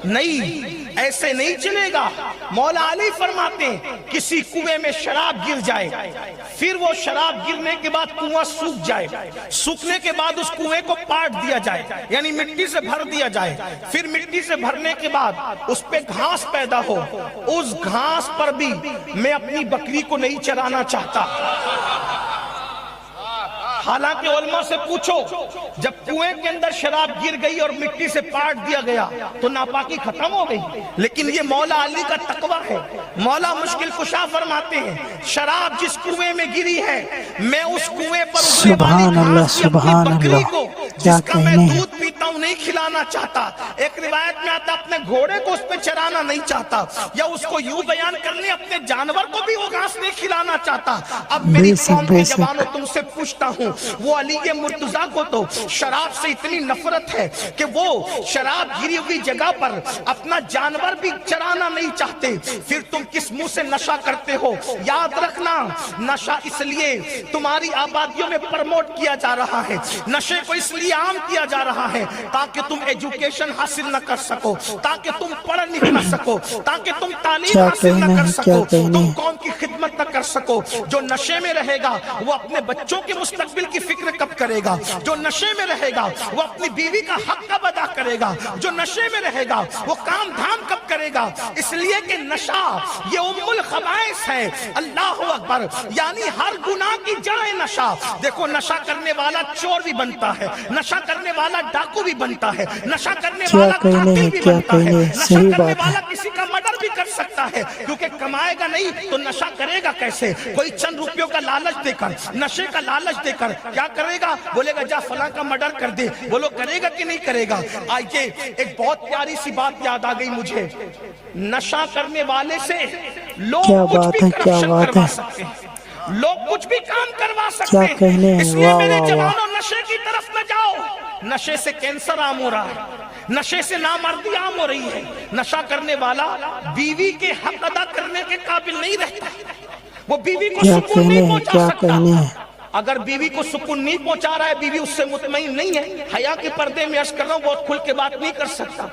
نہیں، ایسے نہیں چلے گا۔ مولا علی فرماتے ہیں کسی کنویں میں شراب گر جائے، پھر وہ شراب گرنے کے بعد کنواں سوکھ جائے، سوکھنے کے بعد اس کنویں کو پاٹ دیا جائے، یعنی مٹی سے بھر دیا جائے، پھر مٹی سے بھرنے کے بعد اس پہ گھاس پیدا ہو، اس گھاس پر بھی میں اپنی بکری کو نہیں چرانا چاہتا۔ حالانکہ علماء سے پوچھو، جب کنویں کے اندر شراب گر گئی اور مٹی سے پاٹ دیا گیا تو ناپاکی ختم ہو گئی، لیکن یہ مولا علی کا تقویٰ ہے۔ مولا مشکل کشا فرماتے ہیں شراب جس کنویں میں گری ہے، میں اس کنویں پر ابلے والی گھاس کی اپنی بکری کو جس کا میں دودھ پیتا ہوں نہیں کھلانا چاہتا۔ ایک روایت میں آتا اپنے گھوڑے کو اس پہ چرانا نہیں چاہتا، یا اس کو یوں بیان کر لیں اپنے جانور کو بھی وہ گھاس نہیں کھلانا چاہتا۔ اب میری قوم کے جوانوں تم سے پوچھتا ہوں، وہ علی مرتضیٰ کو تو شراب سے اتنی نفرت ہے کہ وہ شراب گری ہوئی جگہ پر اپنا جانور بھی چرانا نہیں چاہتے، پھر تم کس منہ سے نشہ کرتے ہو؟ یاد رکھنا، نشہ اس لیے تمہاری آبادیوں میں پرموٹ کیا جا رہا ہے، نشے کو اس لیے عام کیا جا رہا ہے تاکہ تم ایجوکیشن حاصل نہ کر سکو، تاکہ تم پڑھ نہیں نہ سکو، تاکہ تم تعلیم حاصل نہ کر سکو، تم قوم کی خدمت نہ کر سکو۔ جو نشے میں رہے گا وہ اپنے بچوں کے مستقبل کی فکر کب کرے گا؟ جو نشے میں رہے گا وہ اپنی بیوی کا حق کب ادا کرے گا؟ جو نشے میں رہے گا وہ کام دھام کب کرے گا؟ اس لیے کہ نشہ یہ ام الخبائث ہے۔ اللہ اکبر، یعنی ہر گناہ کی جڑ ہے نشہ۔ دیکھو نشہ کرنے والا چور بھی بنتا ہے، نشہ کرنے والا ڈاکو بھی بنتا ہے، نشہ کرنے والا قاتل بھی بنتا ہے، نشہ کرنے والا کسی کا مرڈر بھی کر سکتا ہے، کیونکہ کمائے گا نہیں تو نشہ کرے گا کیسے؟ کوئی چند روپیوں کا لالچ دے کر، نشے کا لالچ دے کر کیا کرے گا؟ بولے گا جا فلاں کا مرڈر کر دے۔ بولو کرے گا کہ نہیں کرے گا؟ آئیے ایک بہت پیاری سی بات یاد آ گئی مجھے، نشہ کرنے والے سے لوگ کچھ بھی کرپشن کروا سکتے ہیں، لوگ کچھ بھی کام کروا سکتے ہیں۔ اس لیے میرے جوانوں نشے کی طرف نہ جاؤ۔ نشے سے کینسر عام ہو رہا ہے، نشے سے نامردی عام ہو رہی ہے۔ نشہ کرنے والا بیوی کے حق ادا کرنے کے قابل نہیں رہتا، وہ بیوی کو سکون نہیں پہنچا سکتا۔ اگر بیوی کو سکون نہیں پہنچا رہا ہے، بیوی اس سے مطمئن نہیں ہے، حیا کے پردے میں عرض کر رہا ہوں بہت کھل کے بات نہیں کر سکتا،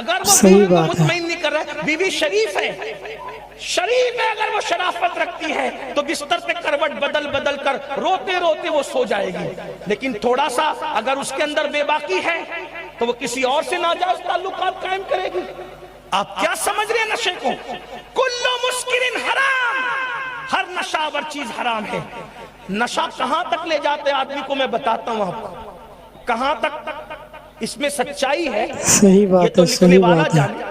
اگر وہ بیوی کو مطمئن نہیں کر رہا ہے، بیوی شریف ہے، شریف ہے، اگر وہ شرافت رکھتی ہے تو بستر پہ کروٹ بدل بدل کر روتے روتے وہ سو جائے گی، لیکن تھوڑا سا اگر اس کے اندر بے باکی ہے تو وہ کسی اور سے ناجائز تعلقات قائم کرے گی۔ آپ کیا سمجھ رہے ہیں نشے کو؟ کلو مسکرن حرام، ہر نشہ آور چیز حرام ہے۔ نشہ کہاں تک لے جاتے آدمی کو میں بتاتا ہوں آپ کو، کہاں تک اس میں سچائی ہے یہ تو لکھنے والا جانے۔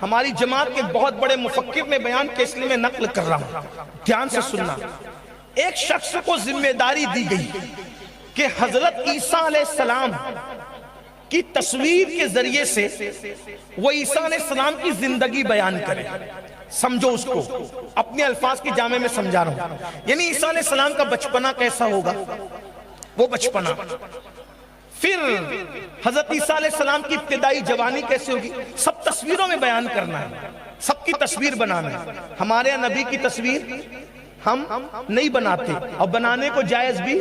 ہماری جماعت کے بہت بڑے مفکر نے بیان کے اس لیے میں نقل کر رہا ہوں، دھیان سے سننا۔ ایک شخص کو ذمہ داری دی گئی کہ حضرت عیسیٰ علیہ السلام کی تصویر کے ذریعے سے وہ عیسیٰ علیہ السلام کی زندگی بیان کرے۔ سمجھو اس کو، اپنے الفاظ کی جامع میں سمجھا رہا ہوں، یعنی عیسیٰ علیہ السلام کا بچپنا کیسا ہوگا، وہ بچپنا، پھر حضرت عیسیٰ علیہ السلام کی ابتدائی جوانی کیسے ہوگی، سب تصویروں میں بیان کرنا ہے، سب کی تصویر بنانا ہے۔ ہمارے نبی کی تصویر ہم نہیں بناتے اور بنانے کو جائز بھی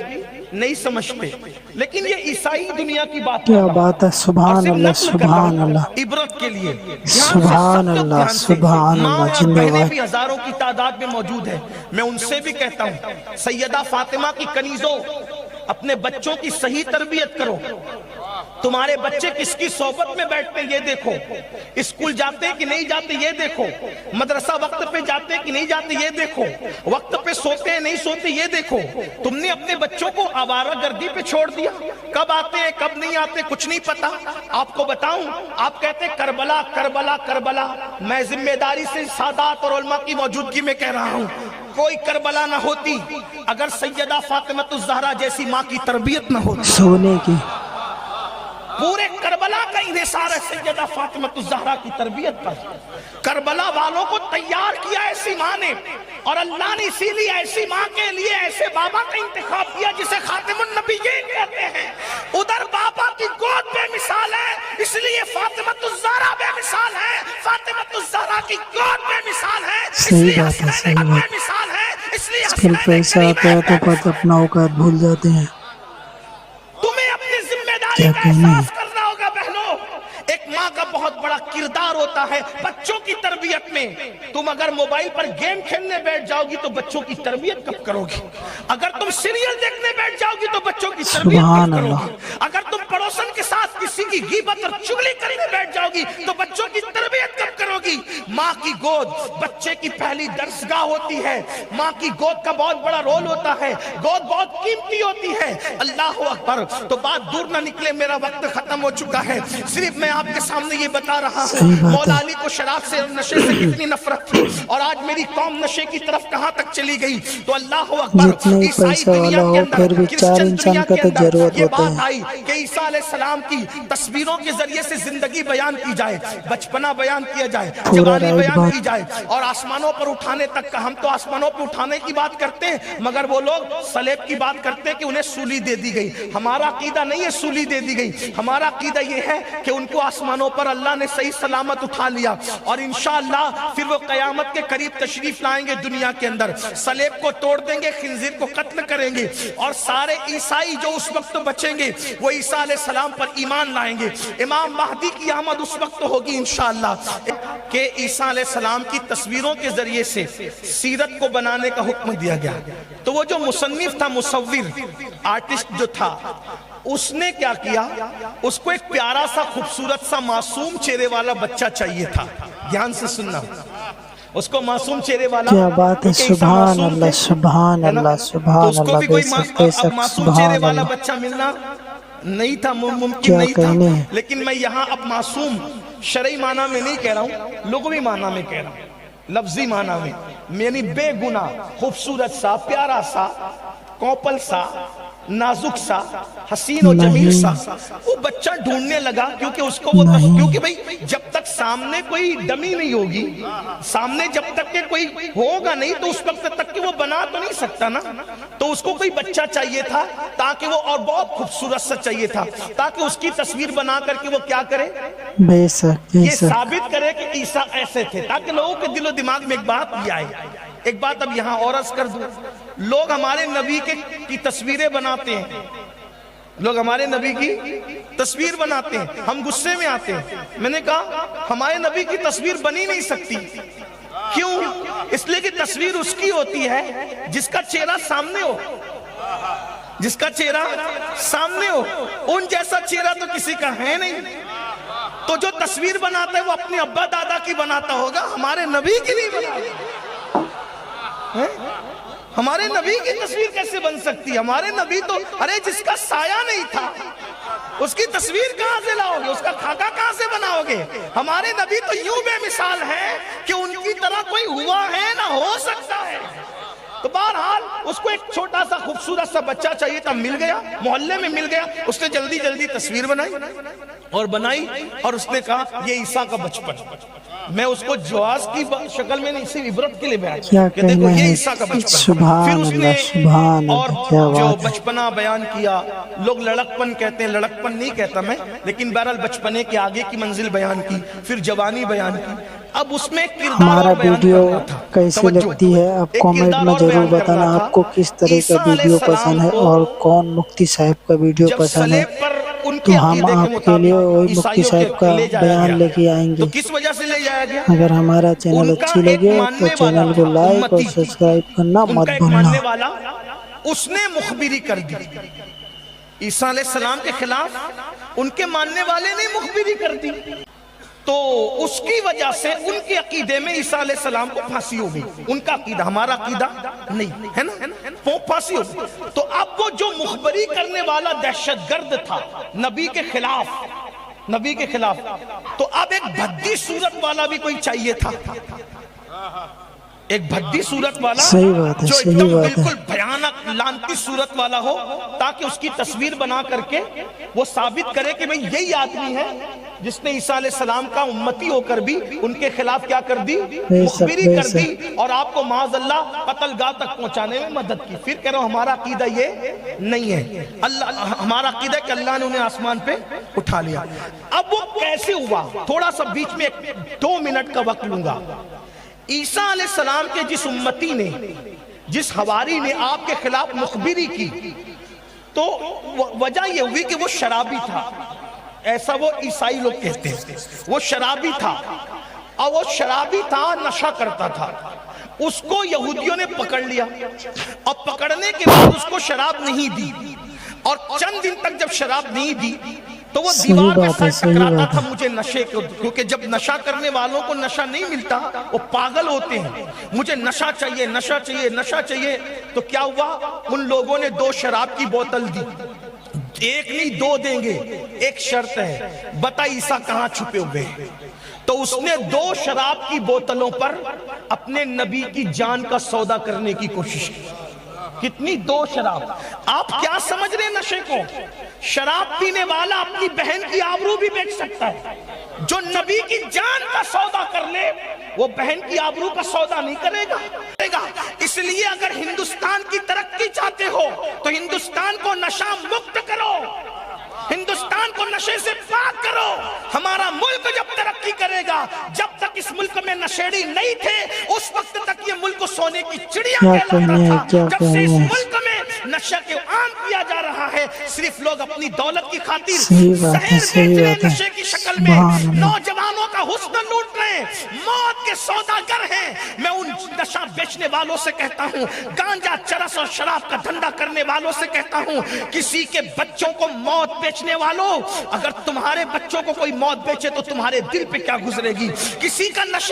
نہیں سمجھتے، لیکن یہ عیسائی دنیا کی بات کیا بات ہے، سبحان اللہ سبحان اللہ عبرت کے لیے، سبحان اللہ سبحان اللہ، جن بہنیں بھی ہزاروں کی تعداد میں موجود ہیں، میں ان سے بھی کہتا ہوں سیدہ فاطمہ کی کنیزوں، اپنے بچوں کی صحیح تربیت کرو۔ تمہارے بچے کس کی صحبت میں بیٹھتے ہیں یہ دیکھو، اسکول جاتے کہ نہیں جاتے یہ دیکھو، مدرسہ وقت پہ جاتے کہ نہیں جاتے یہ دیکھو، وقت پہ سوتے ہیں نہیں سوتے یہ دیکھو۔ تم نے اپنے بچوں کو آوارہ گردی پہ چھوڑ دیا، کب آتے ہیں کب نہیں آتے کچھ نہیں پتا۔ آپ کو بتاؤں، آپ کہتے ہیں کربلا کربلا کربلا، میں ذمہ داری سے سادات اور علماء کی موجودگی میں کہہ رہا ہوں، کوئی کربلا نہ ہوتی اگر سیدہ فاطمہ الزہرا جیسی ماں کی تربیت نہ ہوتی۔ سونے کی پورے کربلا کا انحصار ہے سیدہ فاطمہ الزہرا کی تربیت پر۔ کربلا والوں کو تیار کیا ایسی ماں نے، اور اللہ نے اسی لیے ایسی ماں کے لیے ایسے بابا کا انتخاب کیا جسے خاتم النبیین کہتے ہیں۔ ادھر بابا کی گود بے مثال ہے، اس لیے فاطمہ الزہرا بے مثال ہے، فاطمہ الزہرا کی گود بے مثال ہے، اس لیے حسین بے مثال ہے، اس لیے کل پیسہ آتا ہے تو پتہ اپنا اوقات بھول جاتے ہیں۔ تمہیں اپنی ذمہ داری کا احساس کرنا ہوگا بہنوں۔ ایک ماں ماں کا بہت بڑا کردار ہوتا ہے بچوں کی تربیت میں. تم اگر موبائل پر گیم کھیلنے بیٹھ جاؤ گی تو بچوں کی تربیت کب کرو گی؟ اگر تم سیریل دیکھنے بیٹھ جاؤ گی تو بچوں کی تربیت کب کرو گی؟ اگر تم پڑوسن کے ساتھ کسی کی غیبت اور چغلی کرنے بیٹھ جاؤ گی تو بچوں کی تربیت کب کرو گی؟ ماں کی گود بچے کی پہلی درسگاہ ہوتی ہے. ماں کی گود کا بہت بڑا رول ہوتا ہے. گود بہت قیمتی ہوتی ہے. اللہ اکبر. تو بات دور نہ نکلے, میرا وقت ختم ہو چکا ہے. صرف میں آپ کے سامنے یہ بتا رہا ہوں مولا علی کو شراب سے اور نشے سے کتنی نفرت تھی, اور آج میری قوم نشے کی طرف کہاں تک چلی گئی. تو اللہ اکبر, جتنے ہی پیسہ والا ہو پھر بھی چار انسان کا تو ضرورت یہ ہوتا بات ہے. آئی کہ عیسیٰ علیہ السلام کی تصویروں کے ذریعے سے زندگی بیان کی جائے, بچپنا بیان کیا جائے, جوانی بیان کی جائے, اور آسمانوں پر اٹھانے تک کا. ہم تو آسمانوں پر اٹھانے کی بات کرتے ہیں, مگر وہ لوگ صلیب کی بات کرتے ہیں کہ انہیں سولی دے دی گئی. ہمارا عقیدہ نہیں ہے سولی دے دی گئی. ہمارا عقیدہ یہ ہے کہ ان کو آسمانوں پر اللہ نے صحیح سلامت اٹھا لیا, اور انشاءاللہ پھر وہ قیامت کے قریب تشریف لائیں گے دنیا کے اندر. صلیب کو توڑ دیں گے, خنزیر کو قتل کریں گے, اور سارے عیسائی جو اس وقت بچیں گے وہ عیسیٰ علیہ السلام پر ایمان لائیں گے. امام مہدی کی آمد اس وقت ہوگی انشاءاللہ کہ عیسیٰ علیہ السلام کی تصویروں کے ذریعے سے سیرت کو بنانے کا حکم دیا گیا. تو وہ جو مصنف تھا, مصور, آرٹسٹ جو تھا, اس نے کیا کیا, اس کو ایک پیارا سا خوبصورت سا معصوم چہرے والا بچہ چاہیے تھا. دھیان سے سننا, اس کو معصوم چہرے والا, کیا بات ہے, سبحان اللہ سبحان اللہ سبحان اللہ. بے شک بے شک, معصوم چہرے سبحان والا اللہ. بچہ ملنا نہیں تھا, ممکن کیا نہیں کہنے. تھا. لیکن میں یہاں اب معصوم شرعی معنی میں نہیں کہہ رہا ہوں, لغوی معنی میں کہہ رہا ہوں, لفظی معنی میں. یعنی بے گناہ, خوبصورت سا, پیارا سا, کوپل سا, نازک سا, حسین و جمیل سا, وہ بچہ ڈھونڈنے لگا. کیونکہ اس کو وہ, کیونکہ بھئی جب تک سامنے کوئی ڈمی نہیں ہوگی, سامنے جب تک کہ کوئی ہوگا نہیں, تو اس وقت تک کہ وہ بنا تو نہیں سکتا نا. تو اس کو کوئی بچہ چاہیے تھا تاکہ وہ, اور بہت خوبصورت سا چاہیے تھا تاکہ اس کی تصویر بنا کر کے وہ کیا کرے, بے شک بے یہ شک. ثابت کرے کہ عیسیٰ ایسے تھے, تاکہ لوگوں کے دل و دماغ میں ایک بات یہ آئے. ایک بات اب یہاں اور عرض کر دوں, لوگ ہمارے نبی کی تصویریں بناتے ہیں, لوگ ہمارے نبی کی تصویر بناتے ہیں, ہم غصے میں آتے ہیں. میں نے کہا ہمارے نبی کی تصویر بنی نہیں سکتی. کیوں؟ اس لیے کہ تصویر اس کی ہوتی ہے جس کا چہرہ سامنے ہو, جس کا چہرہ سامنے ہو. ان جیسا چہرہ تو کسی کا ہے نہیں. تو جو تصویر بناتا ہے وہ اپنے ابا دادا کی بناتا ہوگا, ہمارے نبی کی نہیں بناتا. ہمارے نبی کی تصویر کیسے بن سکتی ہے؟ ہمارے نبی تو, ارے جس کا سایہ نہیں تھا اس کی تصویر کہاں سے لاؤ گے, اس کا خاکہ کہاں سے بناؤ گے؟ ہمارے نبی تو یوں بے مثال ہے کہ ان کی طرح کوئی ہوا ہے نہ ہو سکتا ہے. تو بہرحال اس کو ایک چھوٹا سا خوبصورت سا بچہ چاہیے تھا, مل گیا, محلے میں مل گیا. اس نے جلدی جلدی تصویر بنائی اور بنائی, اور اس نے کہا یہ عیسیٰ کا بچپن. میں اس کو جواز کی شکل میں نہیں, صرف عبرت کے لیے بیان کیا کہ دیکھو کہنا یہ ہے, عیسیٰ کا بچپن. سبحان پھر اس نے اللہ سبحان اور اللہ, کیا جو بات ہے. بچپنا بیان کیا, لوگ لڑکپن کہتے ہیں, لڑکپن نہیں کہتا میں, لیکن بہرحال بچپنے کے آگے کی منزل بیان کی, پھر جوانی بیان کی. اب اس میں کردار ہمارا اور بیان ویڈیو کرنا تھا. کیسی لگتی ہے آپ کامنٹ میں ضرور بتانا. آپ کو کس طرح کا ویڈیو پسند ہے اور کون مفتی صاحب کا ویڈیو پسند ہے, تو ہم آپ کے لیے وہی مفتی صاحب کا بیان لے کے آئیں گے. تو کس وجہ سے لے جایا گیا؟ اگر ہمارا چینل اچھی لگے تو چینل کو لائک اور سبسکرائب کرنا مت بھولنا. اس نے مخبری کر دی عیسیٰ علیہ السلام کے خلاف, ان کے ماننے والے نے مخبری کر دی. تو اس کی وجہ سے ان کے عقیدے میں عیسیٰ علیہ السلام کو پھانسی ہو گئی. ان کا عقیدہ, ہمارا عقیدہ نہیں ہے نا, وہ پھانسی ہو گئی. تو اب وہ جو مخبری کرنے والا دہشت گرد تھا نبی کے خلاف, نبی کے خلاف, تو اب ایک بھدی صورت والا بھی کوئی چاہیے تھا. ایک بھدی صورت والا جو ایک دم بالکل بھیانک لانتی صورت والا ہو, تاکہ اس کی تصویر بنا کر کے وہ ثابت کرے کہ بھئی یہی آدمی ہے جس نے عیسیٰ علیہ السلام کا امتی ہو کر بھی ان کے خلاف کیا کر دی, مخبری کر دی, اور آپ کو معاذ اللہ قتل گاہ تک پہنچانے میں مدد کی. پھر کہہ رہا ہوں ہمارا عقیدہ یہ نہیں ہے. ہمارا عقیدہ کہ اللہ نے انہیں آسمان پہ اٹھا لیا. اب وہ کیسے ہوا, تھوڑا سا بیچ میں 2 منٹ کا وقت لوں گا. عیسیٰ علیہ السلام کے جس امتی نے, جس حواری نے آپ کے خلاف مخبری کی, تو وجہ یہ ہوئی کہ وہ شرابی تھا. ایسا وہ عیسائی لوگ کہتے ہیں. وہ شرابی تھا اور وہ شرابی تھا، نشہ کرتا تھا. اس کو یہودیوں نے پکڑ لیا اور پکڑنے کے بعد اس کو شراب نہیں دی، اور چند دن تک جب شراب نہیں دی تو وہ دیوار پہ سر ٹکراتا تھا مجھے نشے کو، کیونکہ جب نشہ کرنے والوں کو نشہ نہیں ملتا وہ پاگل ہوتے ہیں، مجھے نشہ چاہیے نشہ چاہیے نشہ چاہیے. تو کیا ہوا، ان لوگوں نے 2 شراب کی بوتل دی. ایک نہیں 2 دیں گے، ایک شرط ہے، بتا عیسیٰ کہاں چھپے ہوئے. تو اس نے 2 شراب کی بوتلوں پر اپنے نبی کی جان کا سودا کرنے کی کوشش کی. کتنی 2 شراب. آپ کیا سمجھ رہے نشے کو؟ شراب پینے والا اپنی بہن کی آبرو بھی بیچ سکتا ہے. جو نبی کی جان کا سودا کر لے وہ بہن کی آبرو کا سودا نہیں کرے گا. اس لیے اگر ہندوستان کی ترقی چاہتے ہو تو ہندوستان کو نشہ مکت کرو، ہندوستان کو نشے سے پاک کرو. ہمارا ملک جب ترقی کرے گا، جب تک اس ملک میں نشیڑی نہیں تھے اس وقت تک یہ ملک سونے کی چڑیا کہلاتا تھا. جب سے اس ملک میں نشہ کے عام کیا جا رہا ہے، صرف لوگ اپنی دولت کی خاطر زہر بیچ رہے، نشے کی شکل میں نوجوانوں کا حسن لوٹ رہے، موت کے سوداگر ہیں. میں ان نشہ بیچنے والوں سے کہتا ہوں، گانجا چرس اور شراب کا دھندا کرنے والوں سے کہتا ہوں، کسی کے بچوں کو موت بیچنے والوں، اگر تمہارے بچوں کو کوئی موت بیچے تو تمہارے دل پہ کیا گزرے گی؟ کسی کا نشے